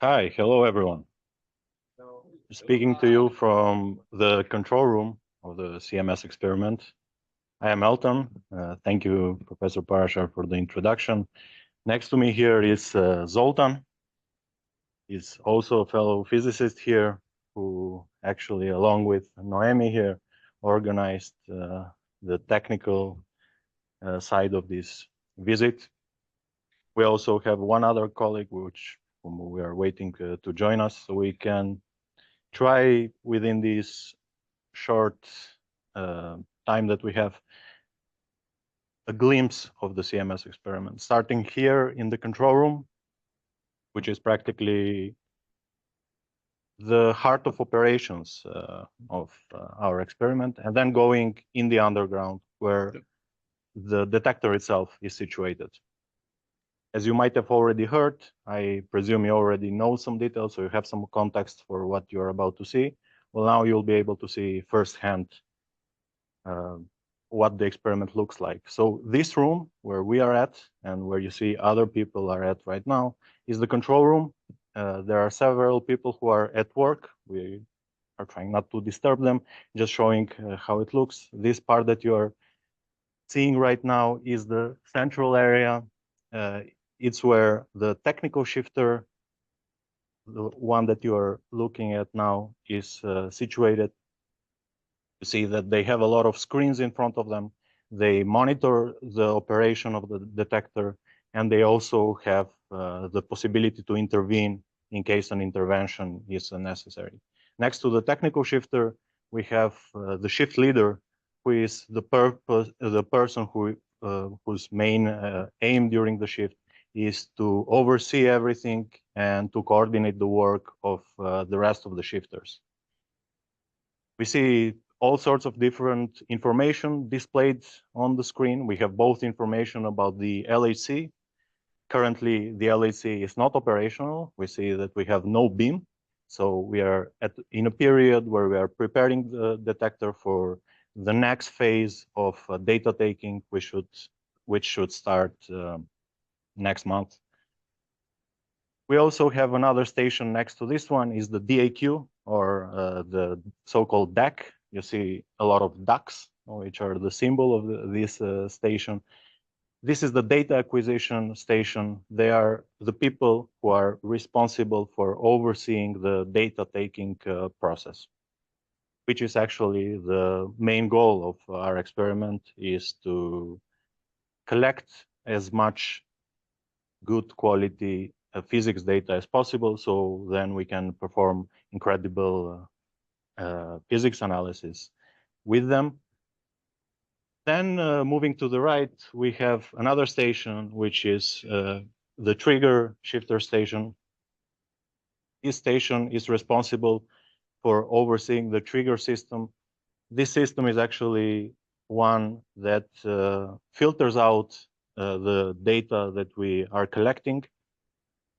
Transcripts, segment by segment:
Hi, hello everyone. Speaking to you from the control room of the CMS experiment. I am Elton. Thank you, Professor Parashar, for the introduction. Next to me here is Zoltan. He's also a fellow physicist here who actually, along with Noemi here, organized the technical side of this visit. We also have one other colleague whom we are waiting to join us, so we can try within this short time that we have a glimpse of the CMS experiment, starting here in the control room, which is practically the heart of operations of our experiment, and then going in the underground where the detector itself is situated. As you might have already heard, I presume you already know some details, so you have some context for what you're about to see. Well, now you'll be able to see firsthand what the experiment looks like. So this room where we are at and where you see other people are at right now is the control room. There are several people who are at work. We are trying not to disturb them, just showing how it looks. This part that you are seeing right now is the central area. It's where the technical shifter, the one that you are looking at now, is situated. You see that they have a lot of screens in front of them. They monitor the operation of the detector, and they also have the possibility to intervene in case an intervention is necessary. Next to the technical shifter, we have the shift leader, who is the person whose main aim during the shift is to oversee everything and to coordinate the work of the rest of the shifters. We see all sorts of different information displayed on the screen. We have both information about the LHC. Currently, the LHC is not operational. We see that we have no beam. So we are in a period where we are preparing the detector for the next phase of data taking, which should start next month. We also have another station next to this one is the DAQ, or the so-called DAC. You see a lot of ducks, which are the symbol of this station. This is the data acquisition station. They are the people who are responsible for overseeing the data taking process, which is actually the main goal of our experiment, is to collect as much good quality physics data as possible, so then we can perform incredible physics analysis with them. Then moving to the right, we have another station, which is the trigger shifter station. This station is responsible for overseeing the trigger system. This system is actually one that filters out the data that we are collecting.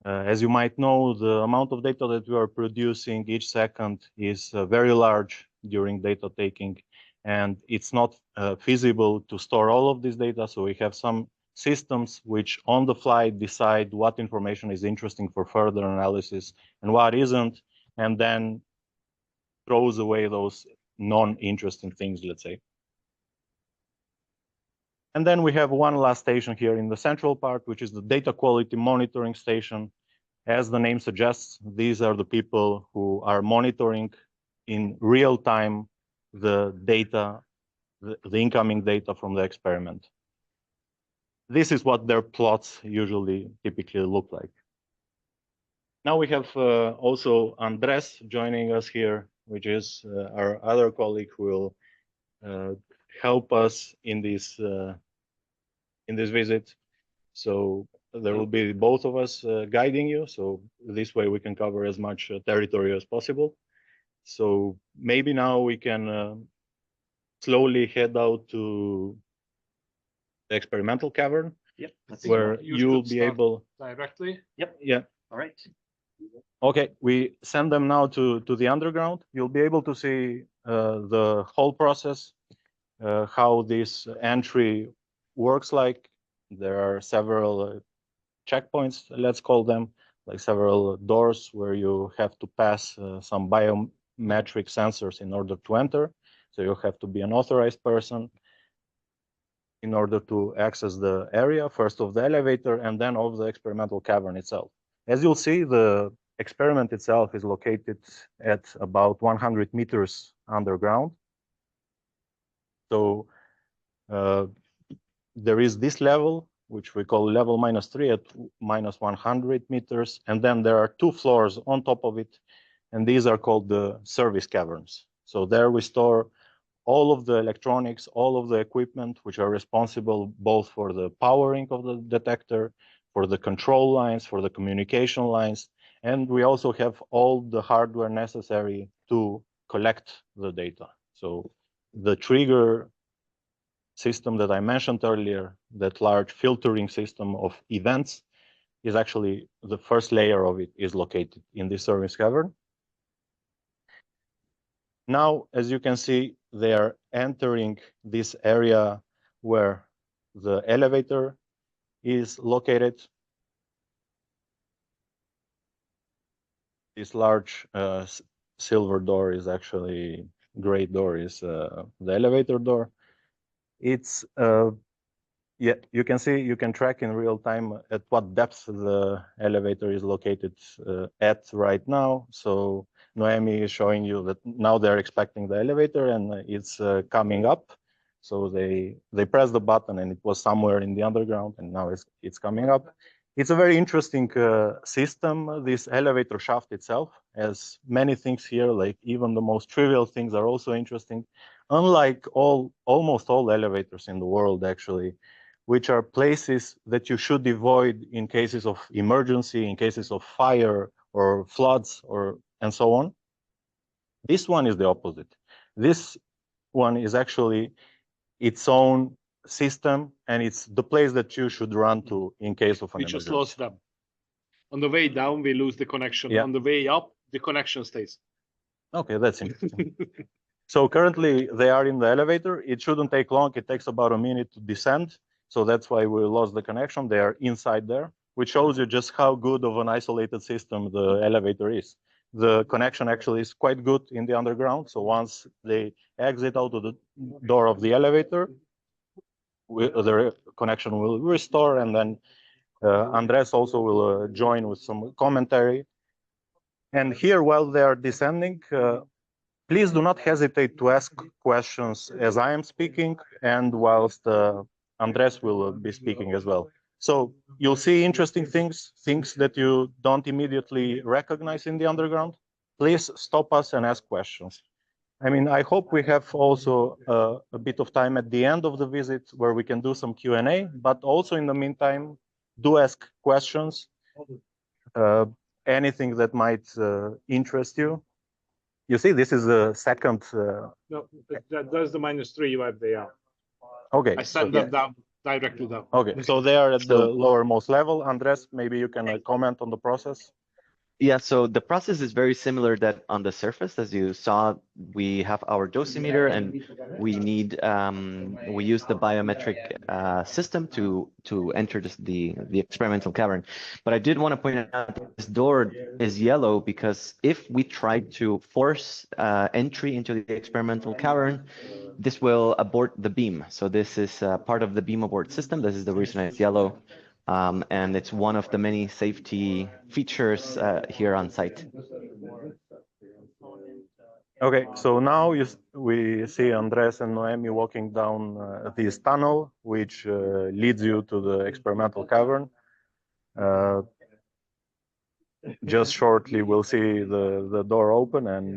As you might know, the amount of data that we are producing each second is very large during data taking, and it's not feasible to store all of this data. So we have some systems which on the fly decide what information is interesting for further analysis and what isn't, and then throws away those non-interesting things, let's say. And then we have one last station here in the central part, which is the data quality monitoring station. As the name suggests, these are the people who are monitoring in real time the data, the incoming data from the experiment. This is what their plots typically look like. Now we have also Andres joining us here, which is our other colleague who will help us in this visit. So there will be both of us guiding you. So this way we can cover as much territory as possible. So maybe now we can slowly head out to the experimental cavern. Yep. Where you'll be able directly. Yep. Yeah. All right. Okay, we send them now to the underground. You'll be able to see the whole process, how this entry works like. There are several checkpoints, let's call them, like several doors where you have to pass some biometric sensors in order to enter. So you have to be an authorized person in order to access the area, first of the elevator and then of the experimental cavern itself. As you'll see, the experiment itself is located at about 100 meters underground. So there is this level, which we call level -3 at minus 100 meters. And then there are 2 floors on top of it. And these are called the service caverns. So there we store all of the electronics, all of the equipment, which are responsible both for the powering of the detector, for the control lines, for the communication lines. And we also have all the hardware necessary to collect the data. So the trigger system that I mentioned earlier, that large filtering system of events, is actually the first layer of it is located in this service cavern. Now, as you can see, they are entering this area where the elevator is located. This large silver door is actually, gray door is the elevator door. It's yeah, you can see, you can track in real time at what depth the elevator is located at right now. So Noemi is showing you that now they're expecting the elevator and it's coming up. So they press the button and it was somewhere in the underground and now it's coming up. It's a very interesting system. This elevator shaft itself has many things here, like even the most trivial things are also interesting. Unlike almost all elevators in the world, actually, which are places that you should avoid in cases of emergency, in cases of fire or floods and so on. This one is the opposite. This one is actually its own system, and it's the place that you should run to in case of an emergency. We just lost them. On the way down, we lose the connection. Yeah. On the way up, the connection stays. Okay, that's interesting. So currently they are in the elevator. It shouldn't take long. It takes about a minute to descend. So that's why we lost the connection. They are inside there, which shows you just how good of an isolated system the elevator is. The connection actually is quite good in the underground. So once they exit out of the door of the elevator, the connection will restore. And then Andres also will join with some commentary. And here, while they are descending, please do not hesitate to ask questions as I am speaking and whilst Andres will be speaking as well. So you'll see interesting things that you don't immediately recognize in the underground. Please stop us and ask questions. I mean, I hope we have also a bit of time at the end of the visit where we can do some Q&A, but also in the meantime, do ask questions, anything that might interest you. You see, this is the second. No, that's the -3 you have there. Okay. I sent them down, directly down. Okay, so they are at the lowermost level. Andres, maybe you can comment on the process. Yeah, so the process is very similar that on the surface. As you saw, we have our dosimeter and we need, we use the biometric system to enter the experimental cavern. But I did want to point out that this door is yellow because if we try to force entry into the experimental cavern, this will abort the beam. So this is part of the beam abort system. This is the reason it's yellow. And it's one of the many safety features here on site. Okay, so now we see Andres and Noemi walking down this tunnel, which leads you to the experimental cavern. Just shortly, we'll see the door open and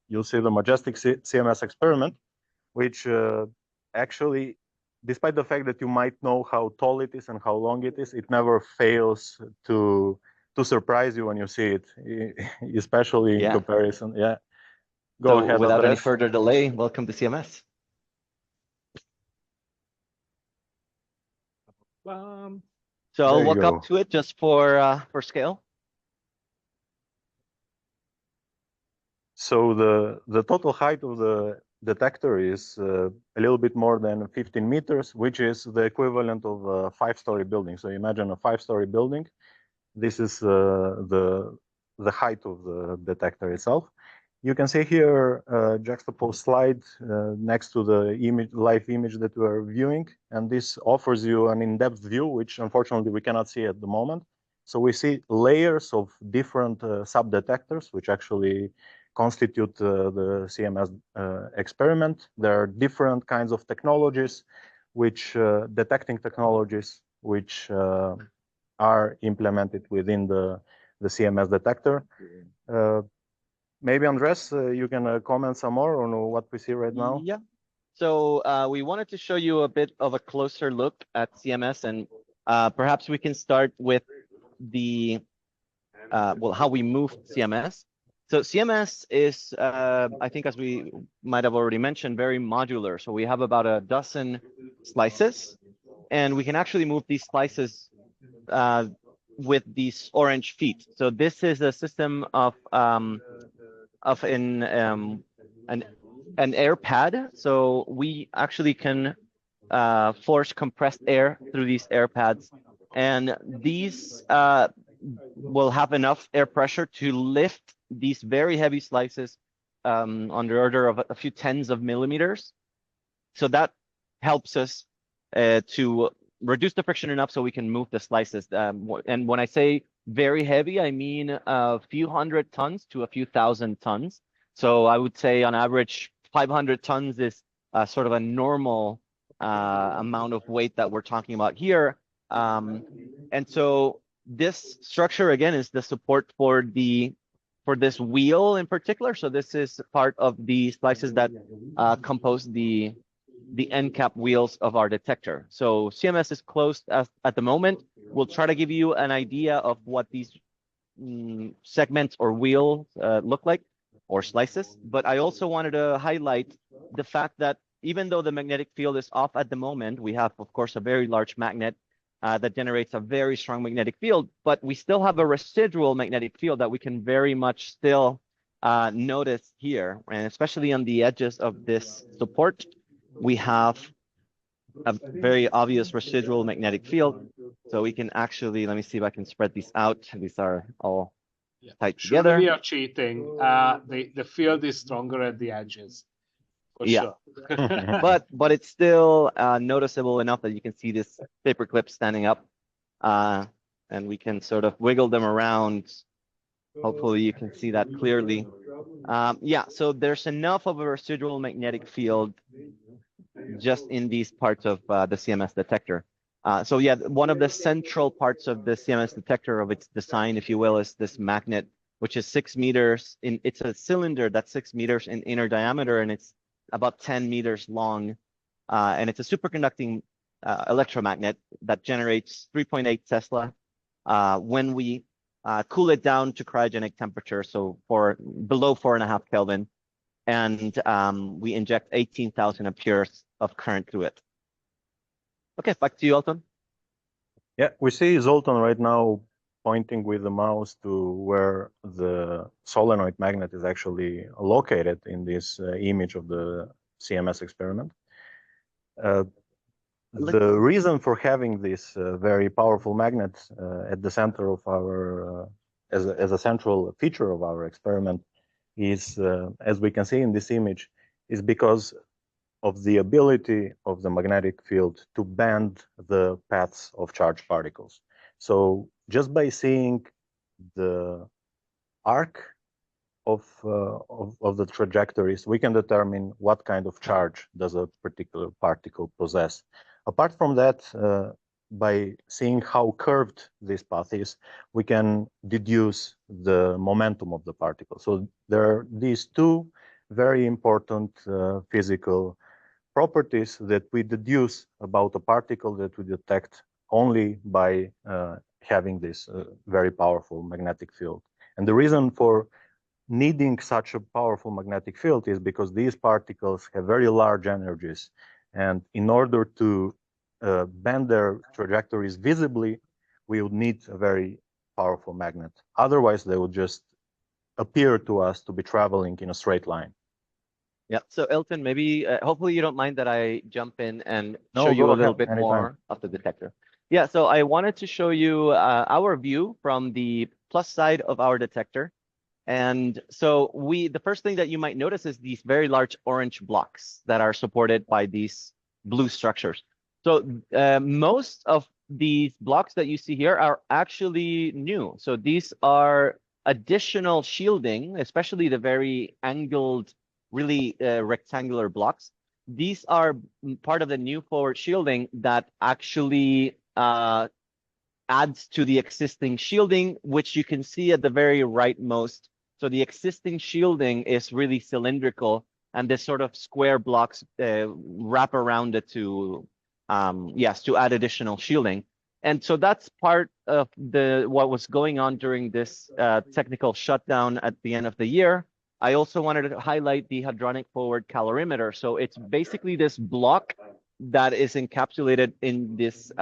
you'll see the majestic CMS experiment, which actually, despite the fact that you might know how tall it is and how long it is, it never fails to surprise you when you see it, especially in comparison. Yeah. Go ahead, without Andres. any further delay, welcome to CMS. So I'll walk up to it just for scale. So the total height of the detector is a little bit more than 15 meters, which is the equivalent of a 5-story building. So imagine a 5-story building. This is the height of the detector itself. You can see here juxtaposed slide next to the live image that we are viewing, and this offers you an in-depth view, which unfortunately we cannot see at the moment. So we see layers of different sub-detectors, which actually constitute the CMS experiment. There are different kinds of technologies, which detecting technologies, which are implemented within the CMS detector. Maybe Andres, you can comment some more on what we see right now. Yeah. So we wanted to show you a bit of a closer look at CMS, and perhaps we can start with the well, how we move CMS. So CMS is, I think, as we might have already mentioned, very modular. So we have about a dozen slices, and we can actually move these slices with these orange feet. So this is a system of an air pad. So we actually can force compressed air through these air pads, and these will have enough air pressure to lift these very heavy slices on the order of a few tens of millimeters. So that helps us to reduce the friction enough so we can move the slices. And when I say very heavy, I mean a few hundred tons to a few thousand tons. So I would say on average, 500 tons is sort of a normal amount of weight that we're talking about here. And so this structure, again, is the support for this wheel in particular. So this is part of the slices that compose the end cap wheels of our detector. So CMS is closed at the moment. We'll try to give you an idea of what these segments or wheels look like, or slices. But I also wanted to highlight the fact that even though the magnetic field is off at the moment, we have, of course, a very large magnet that generates a very strong magnetic field, but we still have a residual magnetic field that we can very much still notice here, and especially on the edges of this support, we have a very obvious residual magnetic field. So we can actually, let me see if I can spread these out. These are all tight together. We are cheating. The field is stronger at the edges. For sure. but it's still noticeable enough that you can see this paper clip standing up, and we can sort of wiggle them around. Hopefully you can see that clearly. Yeah, so there's enough of a residual magnetic field just in these parts of the CMS detector. So yeah, one of the central parts of the CMS detector, of its design, if you will, is this magnet, which is 6 meters in. It's a cylinder that's 6 meters in inner diameter, and it's about 10 meters long, and it's a superconducting electromagnet that generates 3.8 Tesla when we cool it down to cryogenic temperature, so for below 4.5 Kelvin, and we inject 18,000 amperes of current through it. Okay, back to you, Elton. Yeah, we see Zoltan right now pointing with the mouse to where the solenoid magnet is actually located in this image of the CMS experiment. The reason for having this very powerful magnet at the center of our, as a central feature of our experiment is, as we can see in this image, is because of the ability of the magnetic field to bend the paths of charged particles. So just by seeing the arc of the trajectories, we can determine what kind of charge does a particular particle possess. Apart from that, by seeing how curved this path is, we can deduce the momentum of the particle. So there are these two very important physical properties that we deduce about a particle that we detect only by having this very powerful magnetic field. And the reason for needing such a powerful magnetic field is because these particles have very large energies. And in order to bend their trajectories visibly, we would need a very powerful magnet. Otherwise, they would just appear to us to be traveling in a straight line. Yeah, so Elton, maybe, hopefully you don't mind that I jump in and show you a little bit more of the detector. Yeah, so I wanted to show you our view from the plus side of our detector. And so the first thing that you might notice is these very large orange blocks that are supported by these blue structures. So most of these blocks that you see here are actually new. So these are additional shielding, especially the very angled, really rectangular blocks. These are part of the new forward shielding that actually adds to the existing shielding, which you can see at the very rightmost. So the existing shielding is really cylindrical, and this sort of square blocks wrap around it to, yes, to add additional shielding. And so that's part of what was going on during this technical shutdown at the end of the year. I also wanted to highlight the hadronic forward calorimeter. So it's basically this block that is encapsulated in this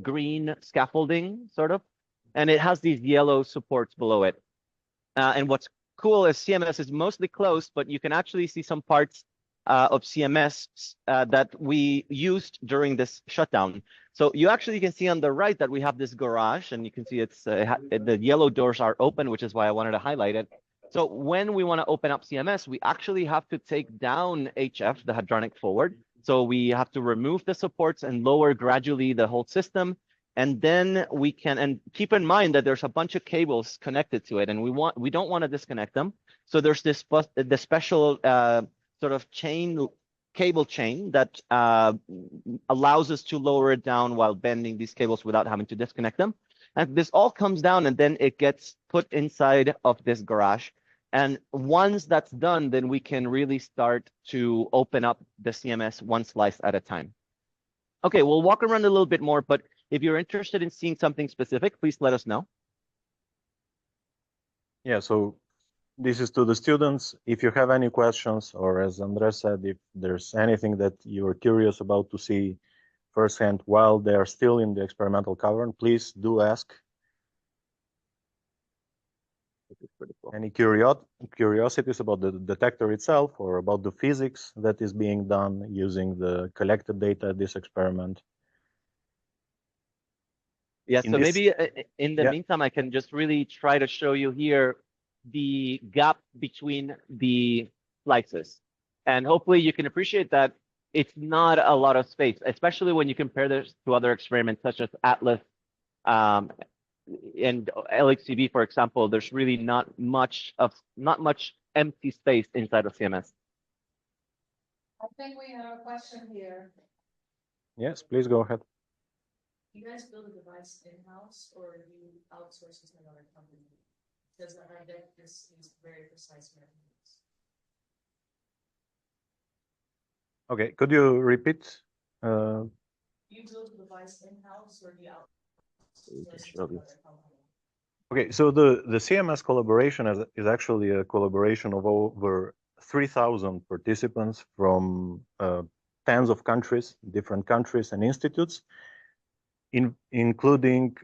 green scaffolding, sort of, and it has these yellow supports below it. And what's cool is CMS is mostly closed, but you can actually see some parts of CMS that we used during this shutdown. So you actually can see on the right that we have this garage, and you can see it's the yellow doors are open, which is why I wanted to highlight it. So when we want to open up CMS, we actually have to take down HF, the hadronic forward. So we have to remove the supports and lower gradually the whole system. And then we can, and keep in mind that there's a bunch of cables connected to it, and we don't want to disconnect them. So there's this the special sort of cable chain that allows us to lower it down while bending these cables without having to disconnect them. And this all comes down, and then it gets put inside of this garage. And once that's done, then we can really start to open up the CMS one slice at a time. Okay, we'll walk around a little bit more, but if you're interested in seeing something specific, please let us know. Yeah, so this is to the students. If you have any questions, or as Andres said, if there's anything that you're curious about to see firsthand while they are still in the experimental cavern, please do ask. Any curiosities about the detector itself or about the physics that is being done using the collected data at this experiment? Yeah, so maybe in the meantime, I can just really try to show you here the gap between the slices. And hopefully you can appreciate that it's not a lot of space, especially when you compare this to other experiments such as Atlas and LHCb, for example. There's really not much empty space inside of CMS. I think we have a question here. Yes, please go ahead. You guys build a device in-house, or you outsource it to another company? Because I bet this is very precise measurements. Okay, could you repeat? You build a device in-house, or do you outsource it to another company? Okay, so the CMS collaboration is actually a collaboration of over 3,000 participants from tens of countries, different countries and institutes, including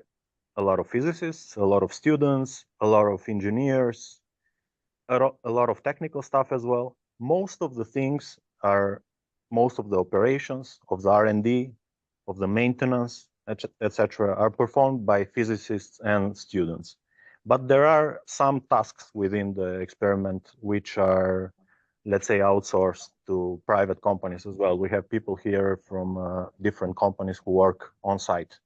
a lot of physicists, a lot of students, a lot of engineers, a lot of technical stuff as well. Most of the things are, most of the operations of the R&D, of the maintenance, etc., are performed by physicists and students. But there are some tasks within the experiment which are, let's say, outsourced to private companies as well. We have people here from different companies who work on site.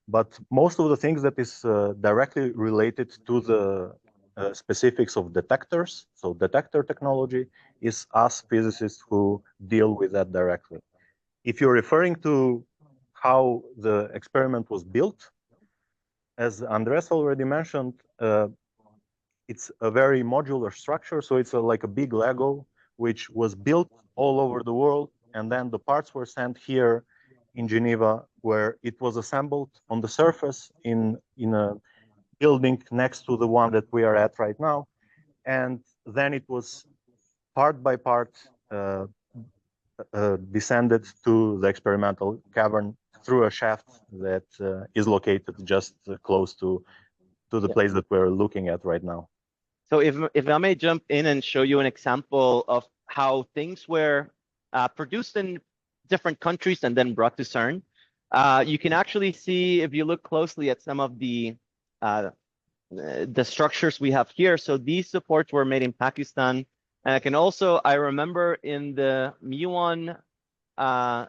But most of the things that is directly related to the specifics of detectors, so detector technology, is us physicists who deal with that directly. If you're referring to how the experiment was built, as Andres already mentioned, it's a very modular structure. So it's like a big Lego, which was built all over the world. And then the parts were sent here in Geneva, where it was assembled on the surface in a building next to the one that we are at right now. And then it was part by part descended to the experimental cavern through a shaft that is located just close to the place that we're looking at right now. So if I may jump in and show you an example of how things were produced in different countries and then brought to CERN. You can actually see, if you look closely at some of the structures we have here. So these supports were made in Pakistan. And I remember in the Muon, I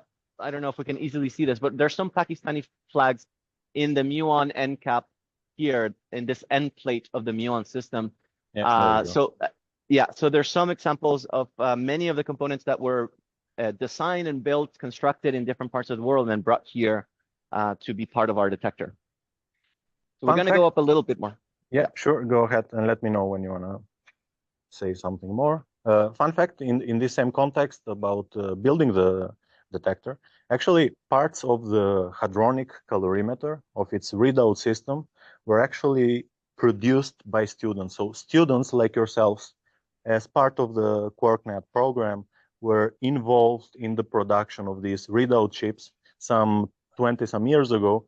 don't know if we can easily see this, but there's some Pakistani flags in the Muon end cap here in this end plate of the Muon system. Yeah, So there's some examples of many of the components that were designed and built, constructed in different parts of the world and brought here to be part of our detector. So we're going to go up a little bit more. Yeah, sure. Go ahead and let me know when you want to say something more. Fun fact in this same context about building the detector, actually parts of the hadronic calorimeter of its readout system were actually produced by students. So students like yourselves, as part of the QuarkNet program, were involved in the production of these readout chips some 20 some years ago,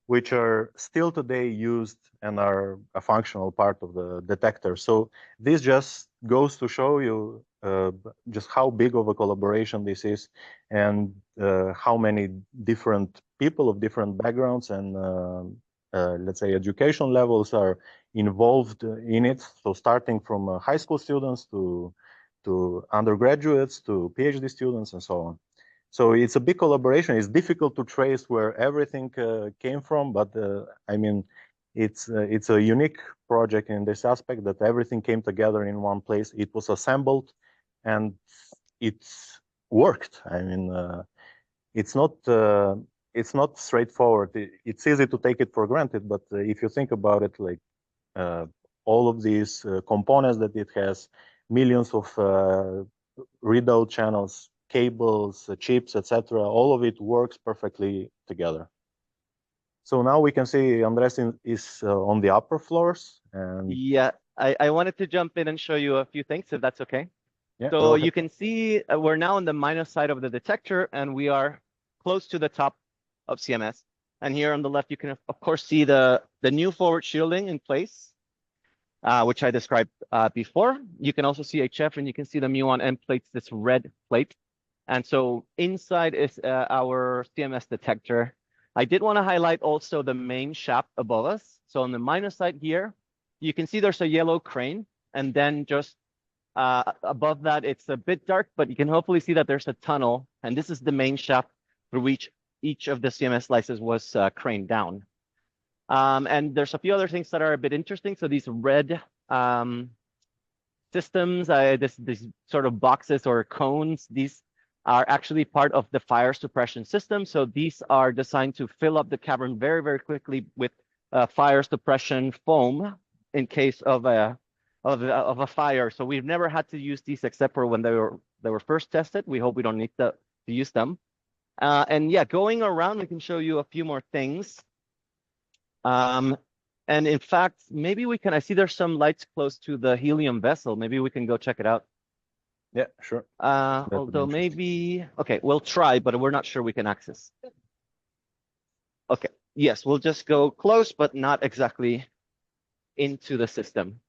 which are still today used and are a functional part of the detector. So this just goes to show you just how big of a collaboration this is, and how many different people of different backgrounds and let's say education levels are involved in it. So starting from high school students to undergraduates to PhD students and so on. So it's a big collaboration. It's difficult to trace where everything came from, but I mean, it's a unique project in this aspect that everything came together in one place. It was assembled, and it's worked. I mean, it's not straightforward. It's easy to take it for granted, but if you think about it, like all of these components that it has, millions of readout channels, cables, chips, etc. All of it works perfectly together. So now we can see Andres is on the upper floors. And yeah, I wanted to jump in and show you a few things, if that's okay. Yeah, so you can see we're now on the minus side of the detector, and we are close to the top of CMS. And here on the left, you can of course see the new forward shielding in place, which I described before. You can also see HF, and you can see the Muon end plates, this red plate. And so inside is our CMS detector. I did want to highlight also the main shaft above us. So on the minus side here, you can see there's a yellow crane, and then just above that, it's a bit dark, but you can hopefully see that there's a tunnel, and this is the main shaft through which each of the CMS slices was craned down. And there's a few other things that are a bit interesting. So these red systems, these sort of boxes or cones, these are actually part of the fire suppression system. So these are designed to fill up the cavern very, very quickly with fire suppression foam in case of a fire. So we've never had to use these except for when they were first tested. We hope we don't need to use them. And yeah, going around, we can show you a few more things. And in fact, maybe we can, I see there's some lights close to the helium vessel. Maybe we can go check it out. Yeah, sure. Although maybe, okay, we'll try, but we're not sure we can access. Okay, yes, we'll just go close, but not exactly into the system.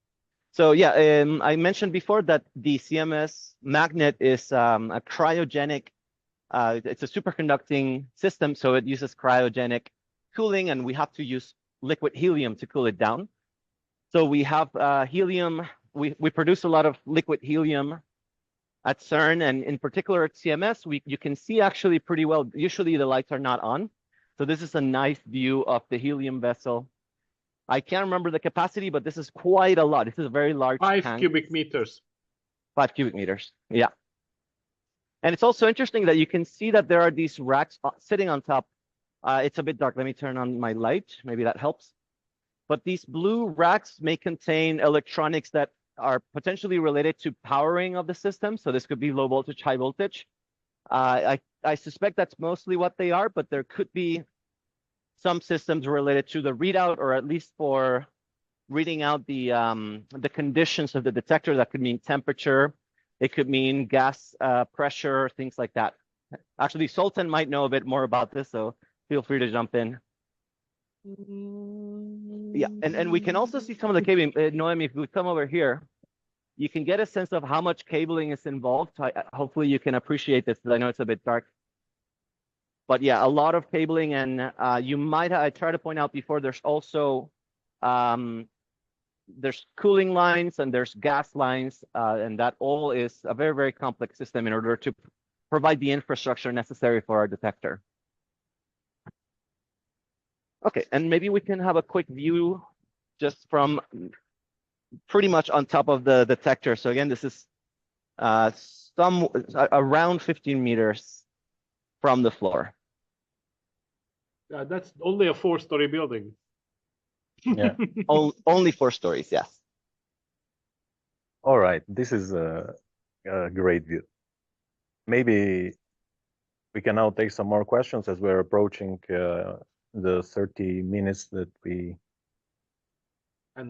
So yeah, I mentioned before that the CMS magnet is a cryogenic, it's a superconducting system, so it uses cryogenic cooling, and we have to use liquid helium to cool it down. So we have helium, we produce a lot of liquid helium at CERN, and in particular at CMS, you can see actually pretty well. Usually the lights are not on. So this is a nice view of the helium vessel. I can't remember the capacity, but this is quite a lot. This is a very large 5 tank. cubic meters. 5 cubic meters, yeah. And it's also interesting that you can see that there are these racks sitting on top. It's a bit dark. Let me turn on my light. Maybe that helps. But these blue racks may contain electronics that are potentially related to powering of the system. So this could be low voltage, high voltage. I suspect that's mostly what they are, but there could be some systems related to the readout, or at least for reading out the conditions of the detector. That could mean temperature. It could mean gas pressure, things like that. Actually, Zoltan might know a bit more about this, so feel free to jump in. Yeah, and we can also see some of the cabling. Noemi, if we come over here, you can get a sense of how much cabling is involved. Hopefully you can appreciate this, because I know it's a bit dark. But yeah, a lot of cabling, and you might I tried to point out before, there's also there's cooling lines and there's gas lines, and that all is a very, very complex system in order to provide the infrastructure necessary for our detector. Okay, and maybe we can have a quick view just from pretty much on top of the detector. So again, this is around 15 meters from the floor. That's only a 4-story building. Yeah. Only 4 stories, yes. All right, this is a great view. Maybe we can now take some more questions as we're approaching the 30 minutes that we.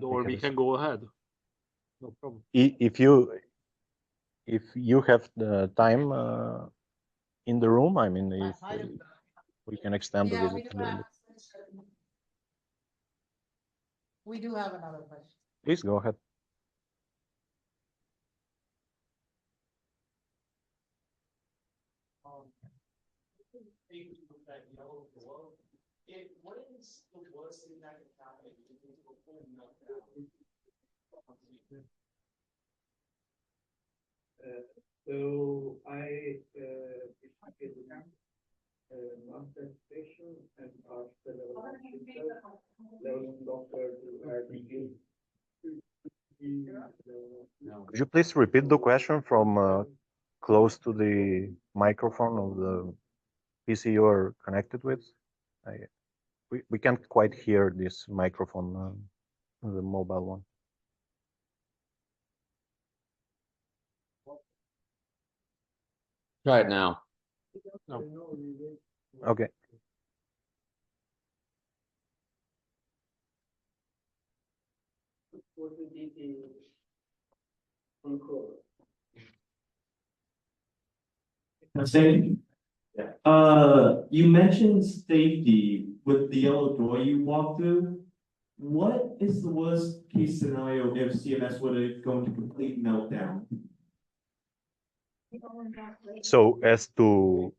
Or we can go ahead. No problem. If you have the time in the room, I mean, if we can extend the visit a little bit. We do have another question. Please go ahead. What is the worst thing that can happen if you do a full meltdown? So I master station and after there was doctor to RDG. Could you please repeat the question from close to the microphone of the PC you are connected with? We can't quite hear this microphone, the mobile one. Try it now. No. Okay. You mentioned safety with the yellow door you walked through. What is the worst case scenario if CMS were to go into complete meltdown? So as to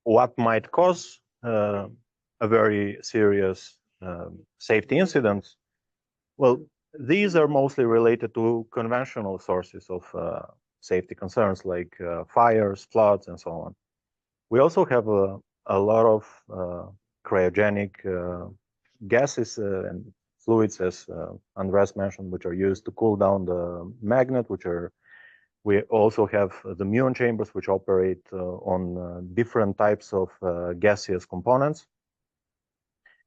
what might cause a very serious safety incident, well, these are mostly related to conventional sources of safety concerns like fires, floods, and so on. We also have a lot of cryogenic gases and fluids, as Andres mentioned, which are used to cool down the magnet, we also have the muon chambers, which operate on different types of gaseous components.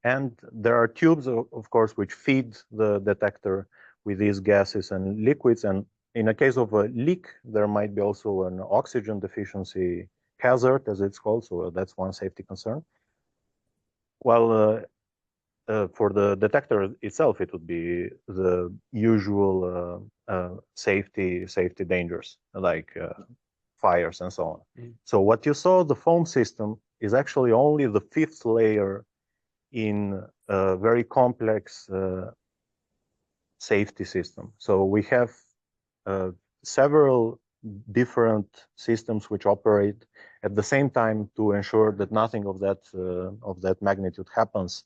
And there are tubes, of course, which feed the detector with these gases and liquids. And in a case of a leak, there might be also an oxygen deficiency hazard, as it's called. So that's one safety concern. Well, for the detector itself, it would be the usual safety dangers like fires and so on. Mm. So what you saw, the foam system, is actually only the 5th layer in a very complex safety system. So we have several different systems which operate at the same time to ensure that nothing of that magnitude happens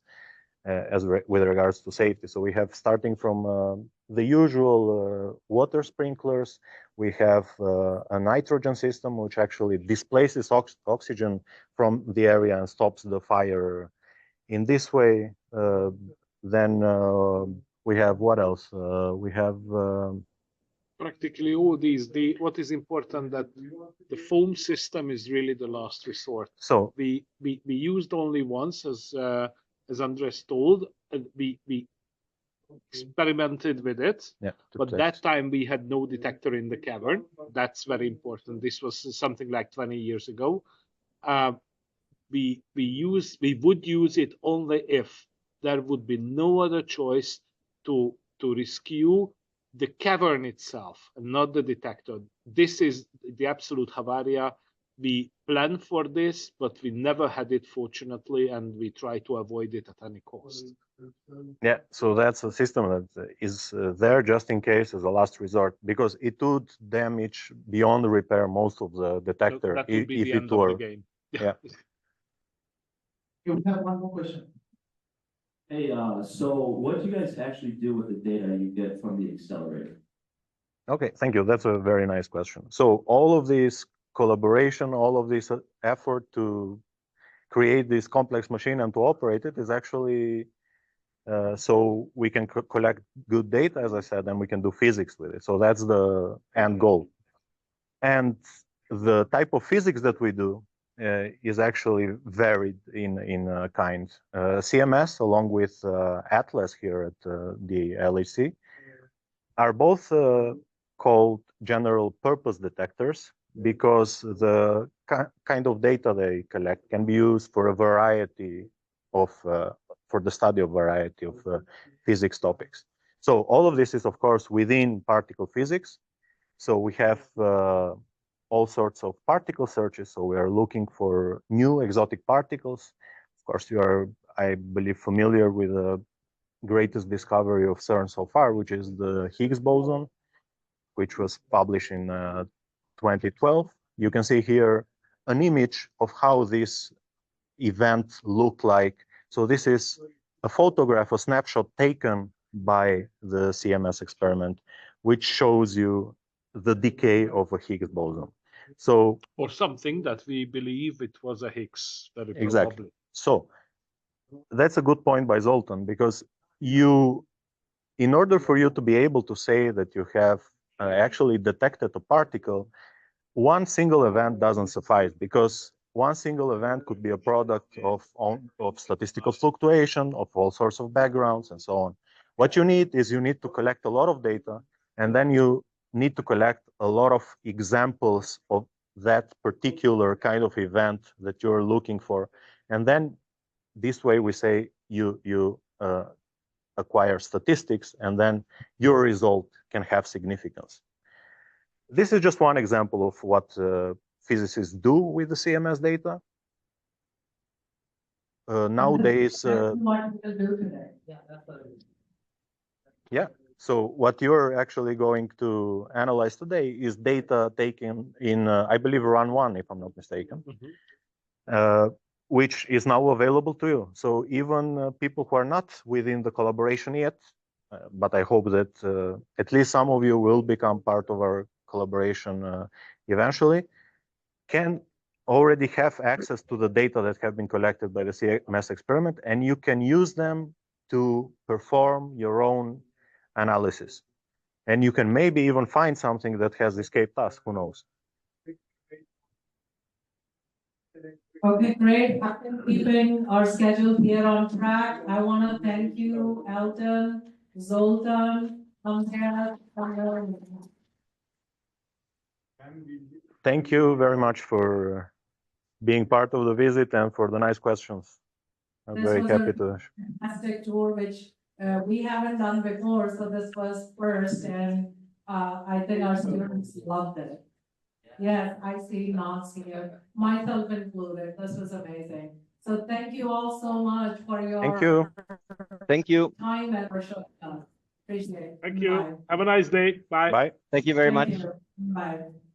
with regards to safety. So we have, starting from the usual water sprinklers, we have a nitrogen system which actually displaces oxygen from the area and stops the fire in this way. Then we have, what else? We have Practically all these. What is important that the foam system is really the last resort. So we used only once, as Andres told, and we experimented with it. yeah, But that time we had no detector in the cavern. That's very important. This was something like 20 years ago. We would use it only if there would be no other choice to rescue the cavern itself and not the detector. This is the absolute Havaria. We planned for this, but we never had it, fortunately, and we try to avoid it at any cost. yeah, so that's a system that is there just in case as a last resort, because it would damage beyond repair most of the detector That would be if the it end of were. the game. Yeah. We have one more question. Hey, so what do you guys actually do with the data you get from the accelerator? Okay, thank you. That's a very nice question. So all of this collaboration, all of this effort to create this complex machine and to operate it is actually so we can collect good data, as I said, and we can do physics with it. So that's the end goal. And the type of physics that we do is actually varied in kind. CMS, along with Atlas here at the LHC, are both called general purpose detectors because the kind of data they collect can be used for a variety of for the study of variety of physics topics. So all of this is, of course, within particle physics. So we have all sorts of particle searches. So we are looking for new exotic particles. Of course, you are, I believe, familiar with the greatest discovery of CERN so far, which is the Higgs boson, which was published in 2012. You can see here an image of how this event looked like. So this is a photograph, a snapshot taken by the CMS experiment, which shows you the decay of a Higgs boson. So, or something that we believe it was a Higgs, very exactly. probably. So that's a good point by Zoltan, because in order for you to be able to say that you have actually detected a particle, one single event doesn't suffice, because one single event could be a product of statistical fluctuation, of all sorts of backgrounds, and so on. What you need is you need to collect a lot of data, and then you need to collect a lot of examples of that particular kind of event that you're looking for. And then this way we say you acquire statistics, and then your result can have significance. This is just one example of what physicists do with the CMS data. Nowadays, yeah. So what you're actually going to analyze today is data taken in, I believe, run 1, if I'm not mistaken, which is now available to you. So even people who are not within the collaboration yet, but I hope that at least some of you will become part of our collaboration eventually, can already have access to the data that have been collected by the CMS experiment, and you can use them to perform your own analysis. And you can maybe even find something that has escaped us, who knows? Okay, great. Keeping our schedule here on track. I want to thank you, Elton, Zoltan, Thank you very much for being part of the visit and for the nice questions. I'm very happy to. Fantastic tour, which we haven't done before, so this was first, and I think our students loved it. Yes, I see nods here, myself included. This was amazing. So thank you all so much for your Thank you. Thank you. time and for showing us. Appreciate it. Thank you. Bye. Have a nice day. Bye. Bye. Thank you very Thank much. you. Bye.